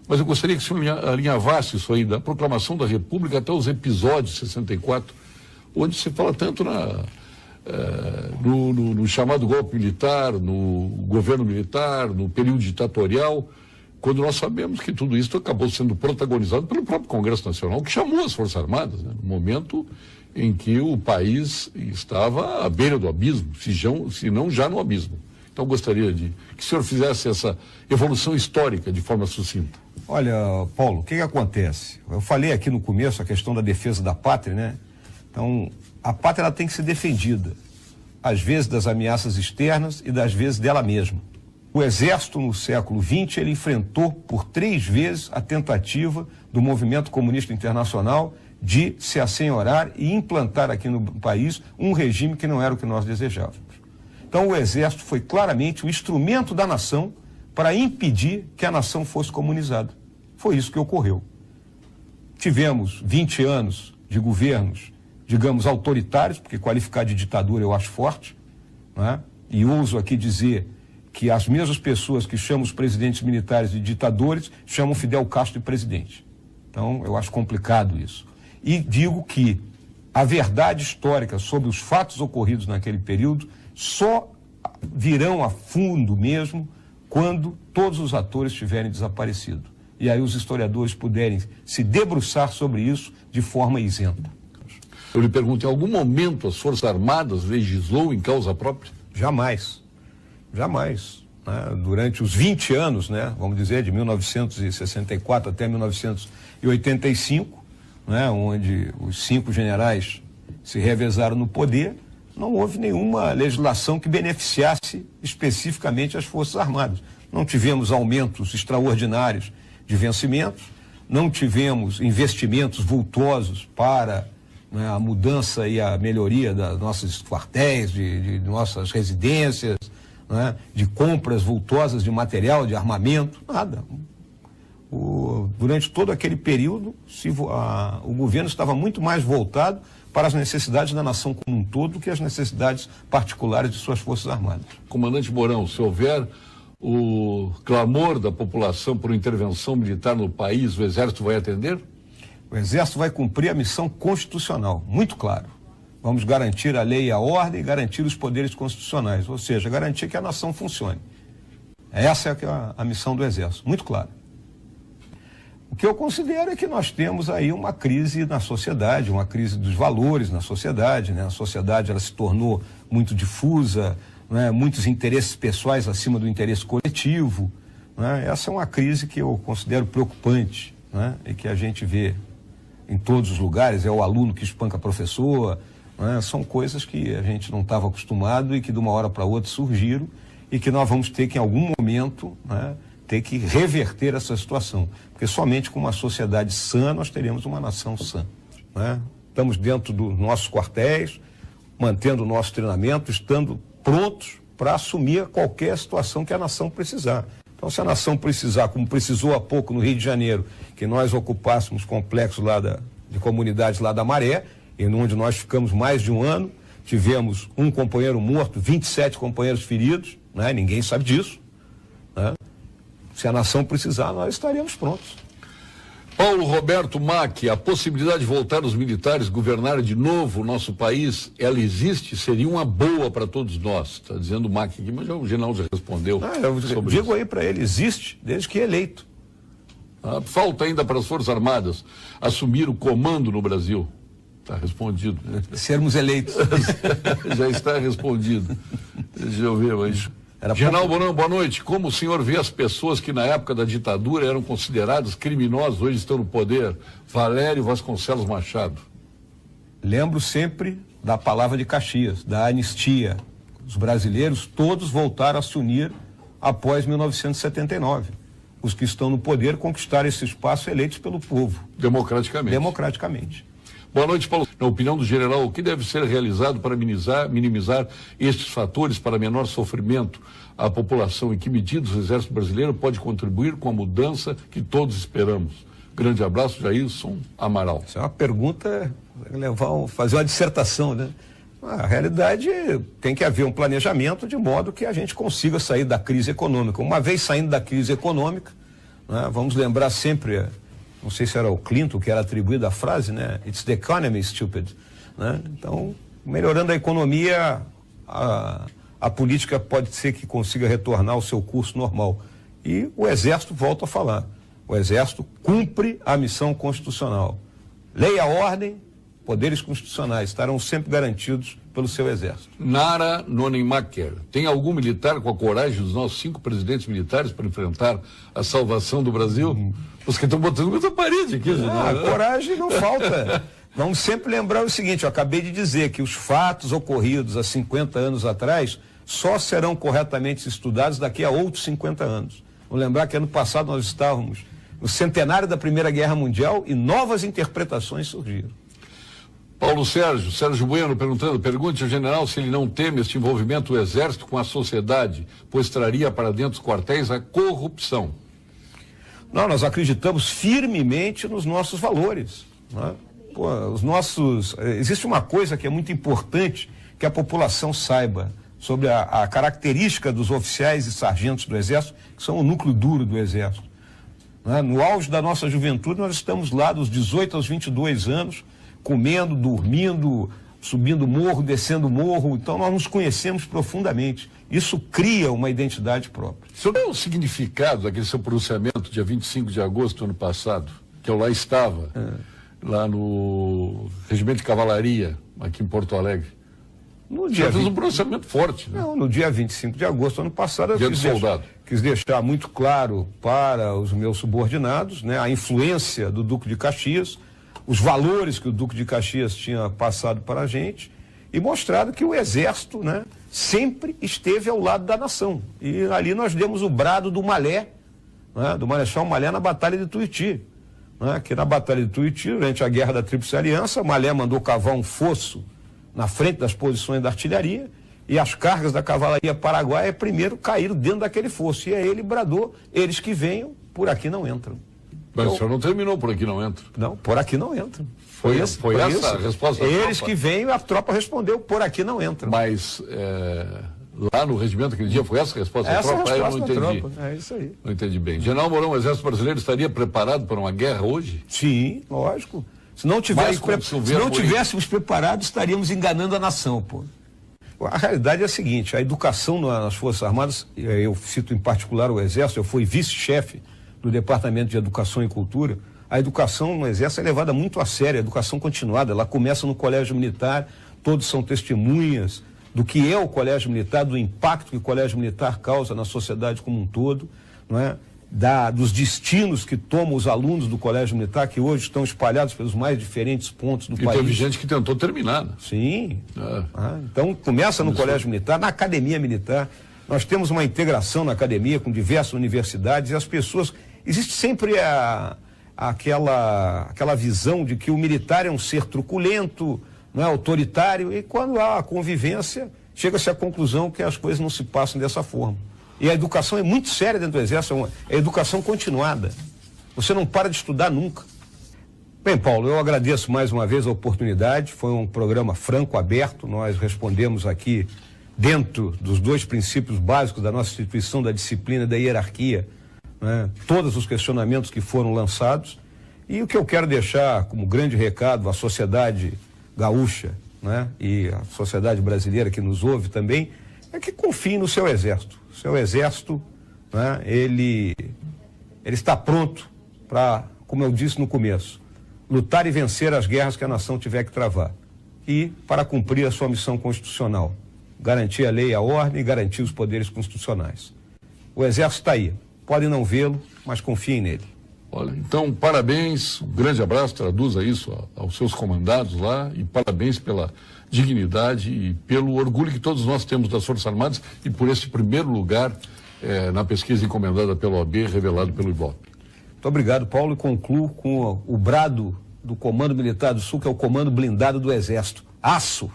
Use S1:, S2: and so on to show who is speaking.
S1: Mas eu gostaria que o senhor alinhavasse isso aí, da proclamação da República até os episódios de 64, onde se fala tanto no chamado golpe militar, no governo militar, no período ditatorial, quando nós sabemos que tudo isso acabou sendo protagonizado pelo próprio Congresso Nacional, que chamou as Forças Armadas, né, no momento em que o país estava à beira do abismo, se não já no abismo. Então, eu gostaria que o senhor fizesse essa evolução histórica de forma sucinta.
S2: Olha, Paulo, o que acontece? Eu falei aqui no começo a questão da defesa da pátria, né? Então, a pátria ela tem que ser defendida, às vezes das ameaças externas e das vezes dela mesma. O Exército, no século XX, ele enfrentou por 3 vezes a tentativa do movimento comunista internacional de se assenhorar e implantar aqui no país um regime que não era o que nós desejávamos. Então, o Exército foi claramente o instrumento da nação para impedir que a nação fosse comunizada. Foi isso que ocorreu. Tivemos 20 anos de governos, digamos, autoritários, porque qualificar de ditadura eu acho forte, né? E ouso aqui dizer que as mesmas pessoas que chamam os presidentes militares de ditadores chamam Fidel Castro de presidente. Então, eu acho complicado isso. E digo que a verdade histórica sobre os fatos ocorridos naquele período só virão a fundo mesmo quando todos os atores tiverem desaparecido. E aí os historiadores puderem se debruçar sobre isso de forma isenta.
S1: Eu lhe pergunto, em algum momento as Forças Armadas legislou em causa própria?
S2: Jamais. Jamais. Né? Durante os 20 anos, né, vamos dizer, de 1964 até 1985, né, onde os 5 generais se revezaram no poder, não houve nenhuma legislação que beneficiasse especificamente as Forças Armadas. Não tivemos aumentos extraordinários de vencimentos, não tivemos investimentos vultosos para, né, a mudança e a melhoria das nossos quartéis, de nossas residências, né, de compras vultosas de material, de armamento, nada. Durante todo aquele período, o governo estava muito mais voltado para as necessidades da nação como um todo do que as necessidades particulares de suas Forças Armadas.
S1: Comandante Mourão, se houver o clamor da população por intervenção militar no país, o Exército vai atender?
S2: O Exército vai cumprir a missão constitucional, muito claro. Vamos garantir a lei e a ordem e garantir os poderes constitucionais, ou seja, garantir que a nação funcione. Essa é a missão do Exército, muito claro. O que eu considero é que nós temos aí uma crise na sociedade, uma crise dos valores na sociedade, né? A sociedade ela se tornou muito difusa, né? Muitos interesses pessoais acima do interesse coletivo, né? Essa é uma crise que eu considero preocupante, né? E que a gente vê em todos os lugares, é o aluno que espanca a professora, né? São coisas que a gente não estava acostumado e que de uma hora para outra surgiram e que nós vamos ter que em algum momento, né, ter que reverter essa situação, porque somente com uma sociedade sã nós teremos uma nação sã, né? Estamos dentro dos nossos quartéis, mantendo o nosso treinamento, estando prontos para assumir qualquer situação que a nação precisar. Então, se a nação precisar, como precisou há pouco no Rio de Janeiro, que nós ocupássemos complexos lá de comunidades lá da Maré, e onde nós ficamos mais de um ano, tivemos um companheiro morto, 27 companheiros feridos, né? Ninguém sabe disso, né? Se a nação precisar, nós estaremos prontos.
S1: Paulo Roberto Mack, a possibilidade de voltar os militares governarem de novo o nosso país, ela existe? Seria uma boa para todos nós. Está dizendo o Mack aqui, mas o general já respondeu.
S2: Eu digo isso aí para ele, existe, desde que eleito.
S1: Falta ainda para as Forças Armadas assumir o comando no Brasil. Está respondido.
S2: Sermos eleitos.
S1: Já está respondido. Deixa eu ver, mas... General Mourão, boa noite. Como o senhor vê as pessoas que na época da ditadura eram consideradas criminosas, hoje estão no poder? Valério Vasconcelos Machado.
S2: Lembro sempre da palavra de Caxias, da anistia. Os brasileiros todos voltaram a se unir após 1979. Os que estão no poder conquistaram esse espaço eleitos pelo povo.
S1: Democraticamente.
S2: Democraticamente.
S1: Boa noite, Paulo. Na opinião do general, o que deve ser realizado para minimizar estes fatores para menor sofrimento à população e que medidas o Exército Brasileiro pode contribuir com a mudança que todos esperamos? Grande abraço, Jailson Amaral.
S2: Essa é uma pergunta, fazer uma dissertação, né? A realidade tem que haver um planejamento de modo que a gente consiga sair da crise econômica. Uma vez saindo da crise econômica, né? Vamos lembrar sempre, não sei se era o Clinton que era atribuída a frase, né? It's the economy, stupid. Né? Então, melhorando a economia, a política pode ser que consiga retornar ao seu curso normal. E o Exército, volta a falar, o Exército cumpre a missão constitucional. Lei e a ordem, poderes constitucionais estarão sempre garantidos pelo seu Exército.
S1: Nara Nonemaker, tem algum militar com a coragem dos nossos 5 presidentes militares para enfrentar a salvação do Brasil? Os que estão botando muita parede aqui.
S2: Coragem não falta. Vamos sempre lembrar o seguinte, eu acabei de dizer que os fatos ocorridos há 50 anos atrás só serão corretamente estudados daqui a outros 50 anos. Vamos lembrar que ano passado nós estávamos no centenário da Primeira Guerra Mundial e novas interpretações surgiram.
S1: Paulo Sérgio Bueno pergunte ao general se ele não teme este envolvimento do Exército com a sociedade, pois traria para dentro dos quartéis a corrupção.
S2: Não, nós acreditamos firmemente nos nossos valores, né? Existe uma coisa que é muito importante que a população saiba sobre a característica dos oficiais e sargentos do Exército, que são o núcleo duro do Exército. Né? No auge da nossa juventude, nós estamos lá dos 18 aos 22 anos, comendo, dormindo, subindo morro, descendo morro, então nós nos conhecemos profundamente. Isso cria uma identidade própria.
S1: Sobre o significado daquele seu pronunciamento dia 25 de agosto do ano passado, que eu lá estava, lá no Regimento de Cavalaria, aqui em Porto Alegre. Você fez um pronunciamento forte, né?
S2: Não, no dia 25 de agosto do ano passado,
S1: eu
S2: quis deixar muito claro para os meus subordinados, né, a influência do Duque de Caxias, os valores que o Duque de Caxias tinha passado para a gente e mostrado que o Exército, né, sempre esteve ao lado da nação. E ali nós demos o brado do Malé, né, do Marechal Malé na Batalha de Tuiuti. Né, que na Batalha de Tuiuti, durante a Guerra da Tríplice Aliança, Malé mandou cavar um fosso na frente das posições da artilharia e as cargas da cavalaria paraguaia primeiro caíram dentro daquele fosso. E aí ele bradou, eles que venham, por aqui não entram.
S1: Mas o senhor não terminou, por aqui não entra.
S2: Não, por aqui não entra.
S1: Foi essa a resposta da tropa?
S2: Eles que vêm, a tropa respondeu, por aqui não entra.
S1: Mas lá no regimento aquele dia foi essa a resposta da tropa?
S2: Essa é a
S1: resposta
S2: da tropa, é isso aí.
S1: Não entendi bem. General Mourão, o Exército Brasileiro estaria preparado para uma guerra hoje?
S2: Sim, lógico. Se não tivéssemos preparados, estaríamos enganando a nação, pô. A realidade é a seguinte, a educação nas Forças Armadas, eu cito em particular o Exército, eu fui vice-chefe do Departamento de Educação e Cultura. A educação no Exército é levada muito a sério, a educação continuada, ela começa no Colégio Militar, todos são testemunhas do que é o Colégio Militar, do impacto que o Colégio Militar causa na sociedade como um todo, não é? Dos destinos que tomam os alunos do Colégio Militar, que hoje estão espalhados pelos mais diferentes pontos do país.
S1: E teve gente que tentou terminar, né?
S2: Sim. Então, começa no Colégio Militar, na Academia Militar. Nós temos uma integração na academia com diversas universidades e as pessoas... Existe sempre aquela visão de que o militar é um ser truculento, não é, autoritário, e quando há a convivência, chega-se à conclusão que as coisas não se passam dessa forma. E a educação é muito séria dentro do Exército, é educação continuada. Você não para de estudar nunca. Bem, Paulo, eu agradeço mais uma vez a oportunidade, foi um programa franco, aberto, nós respondemos aqui dentro dos 2 princípios básicos da nossa instituição, da disciplina e da hierarquia, né, todos os questionamentos que foram lançados. E o que eu quero deixar como grande recado à sociedade gaúcha, né, e à sociedade brasileira que nos ouve também, é que confie no seu Exército. O seu Exército, né, ele está pronto para, como eu disse no começo, lutar e vencer as guerras que a nação tiver que travar. E para cumprir a sua missão constitucional, garantir a lei e a ordem e garantir os poderes constitucionais. O Exército está aí. Podem não vê-lo, mas confiem nele.
S1: Olha, então, parabéns, um grande abraço, traduza isso aos seus comandados lá, e parabéns pela dignidade e pelo orgulho que todos nós temos das Forças Armadas e por esse primeiro lugar na pesquisa encomendada pela OAB, revelado pelo IBOP.
S2: Muito obrigado, Paulo, e concluo com o brado do Comando Militar do Sul, que é o Comando Blindado do Exército. Aço!